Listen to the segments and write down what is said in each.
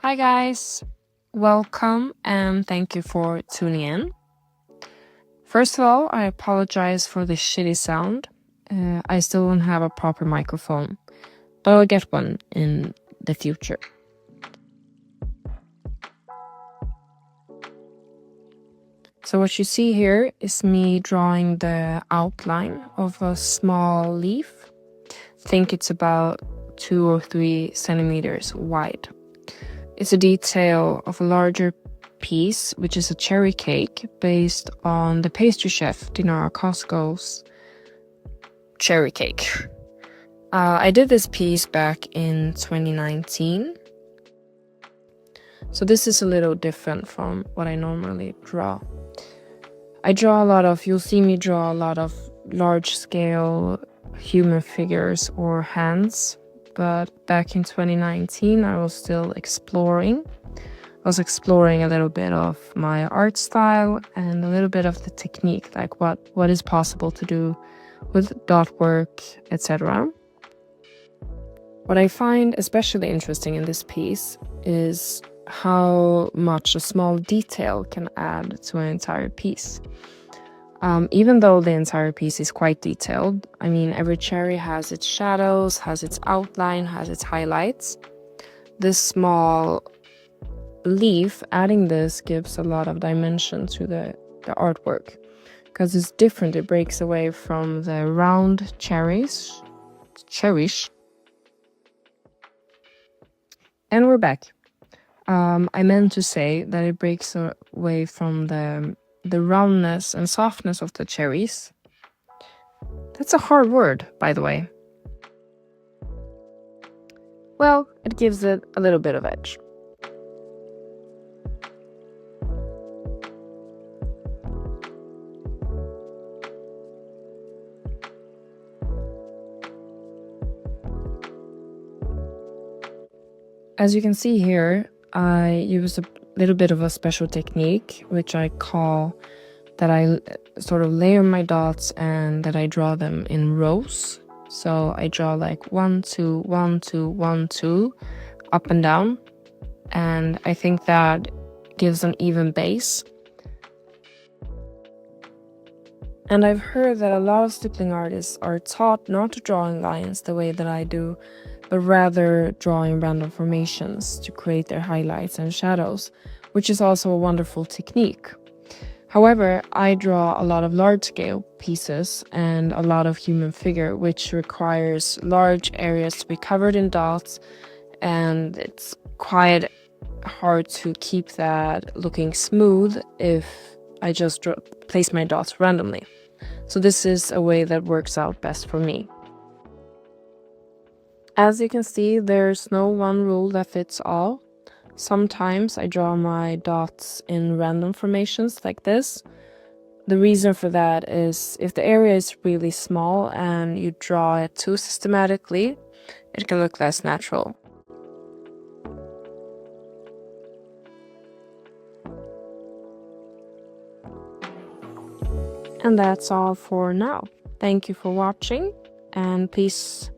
Hi guys, welcome and thank you for tuning in. First of all, I apologize for the shitty sound. I still don't have a proper microphone, but I'll get one in the future. So what you see here is me drawing the outline of a small leaf. Think it's about 2 or 3 centimeters wide. It's a detail of a larger piece, which is a cherry cake based on the pastry chef Dinara Costco's cherry cake. I did this piece back in 2019. So this is a little different from what I normally draw. You'll see me draw a lot of large scale human figures or hands. But back in 2019, I was still exploring. I was exploring a little bit of my art style and a little bit of the technique, like what is possible to do with dot work, etc. What I find especially interesting in this piece is how much a small detail can add to an entire piece. Even though the entire piece is quite detailed, I mean, every cherry has its shadows, has its outline, has its highlights. This small leaf, adding this gives a lot of dimension to the artwork because it's different. It breaks away from the round cherries. And we're back. I meant to say that it breaks away from the roundness and softness of the cherries. That's a hard word, by the way. Well, it gives it a little bit of edge. As you can see here, I use a little bit of a special technique, which I call that I sort of layer my dots and that I draw them in rows. So I draw like 1, 2, 1, 2, 1, 2, up and down. And I think that gives an even base. And I've heard that a lot of stippling artists are taught not to draw in lines the way that I do, but rather drawing random formations to create their highlights and shadows, which is also a wonderful technique. However, I draw a lot of large-scale pieces and a lot of human figure, which requires large areas to be covered in dots, and it's quite hard to keep that looking smooth if I just place my dots randomly. So this is a way that works out best for me. As you can see, there's no one rule that fits all. Sometimes I draw my dots in random formations like this. The reason for that is if the area is really small and you draw it too systematically, it can look less natural. And that's all for now. Thank you for watching, and please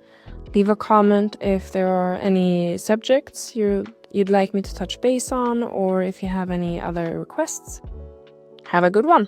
leave a comment if there are any subjects you'd like me to touch base on, or if you have any other requests. Have a good one!